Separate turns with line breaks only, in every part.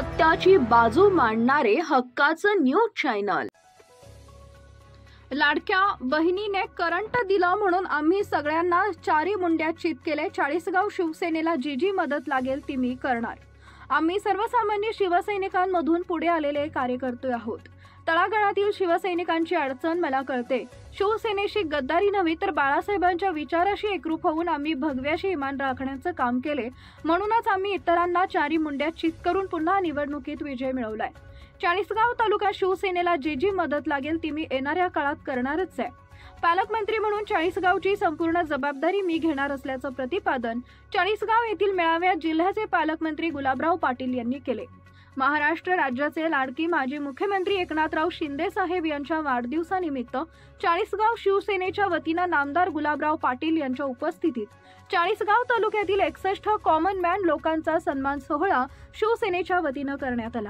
सत्याची बाजू मांडणारे हक्काचं न्यूज चॅनल। लाडक्या बहिणीने करंट दिला म्हणून आम्ही सगळ्यांना चारी मुंड्या चित केले। चाळीसगाव शिवसेनेला जी जी मदत लागेल ती मी करणार। आम्ही सर्वसामान्य शिवसैनिकांमधून पुढे आलेले कार्यकर्ते आहोत। तळागाळातील शिवसैनिकांची अडचण मला कळते। शिवसेनेशी गद्दारी नव्हे तर बाळासाहेबांच्या विचाराशी एकरूप होऊन आम्ही भगव्याशी इमान राखण्याचं काम केले। म्हणूनच आम्ही इतरांना चारी मुंड्या चित करून पुन्हा निवडणुकीत विजय मिळवलाय। चाळीसगाव तालुका शिवसेनेला जी जी मदत लागेल ती मी येणाऱ्या काळात करणारच आहे। पालकमंत्री म्हणून चाळीसगावची संपूर्ण जबाबदारी मी घेणार असल्याचं प्रतिपादन चाळीसगाव येथील मेळाव्यात जिल्ह्याचे पालकमंत्री गुलाबराव पाटील यांनी केले। महाराष्ट्र राज्याचे लाडकी माजी मुख्यमंत्री एकनाथराव शिंदे साहेब यांच्या वाढदिवसानिमित्त चाळीसगाव शिवसेनेच्या वतीने नामदार गुलाबराव पाटील यांच्या उपस्थितीत चाळीसगाव तालुक्यातील 61 कॉमन मॅन लोकांचा सन्मान सोहळा शिवसेनेच्या वतीने करण्यात आला।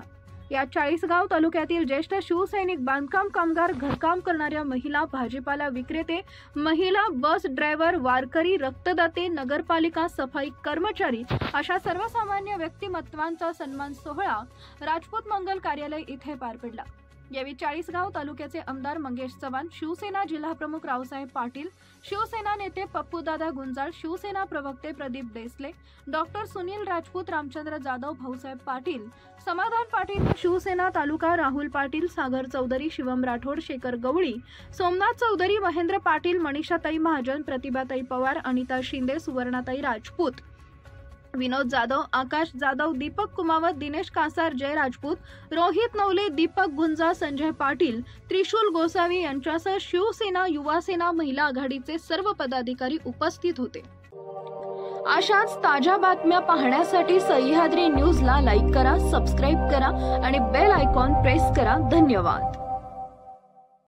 या चाळीसगाव तालुक्यातील ज्येष्ठ शिवसैनिक, बांधकाम कामगार, घरकाम करणाऱ्या महिला, भाजीपाला विक्रेते, महिला, बस ड्रायव्हर, वारकरी, रक्तदाते, नगरपालिका सफाई कर्मचारी अशा सर्वसामान्य व्यक्तिमत्वांचा सन्मान सोहळा राजपूत मंगल कार्यालय इथे पार पडला। यावेळी चाळीसगाव तालुक्याचे आमदार मंगेश चव्हाण, शिवसेना जिल्हाप्रमुख रावसाहेब पाटील, शिवसेना नेते पप्पूदादा गुंजाळ, शिवसेना प्रवक्ते प्रदीप देसले, डॉक्टर सुनील राजपूत, रामचंद्र जाधव, भाऊसाहेब पाटील, समाधान पाटील, शिवसेना तालुका राहुल पाटील, सागर चौधरी, शिवम राठोड, शेखर गवळी, सोमनाथ चौधरी, महेंद्र पाटील, मनीषाताई महाजन, प्रतिभाताई पवार, अनिता शिंदे, सुवर्णाताई राजपूत, विनोद जाधव, आकाश जाधव, दीपक कुमावत, दिनेश कासार, जय राजपूत, रोहित नवले, दीपक गुंजा, संजय पाटील, त्रिशूल गोसावी यांच्यासह शिवसेना, युवासेना, महिला आघाडीचे सर्व पदाधिकारी उपस्थित होते। अशाच ताज्या बातम्या पाहण्यासाठी सह्याद्री न्यूजला लाईक करा, सबस्क्राईब करा आणि बेल आयकॉन प्रेस करा। धन्यवाद।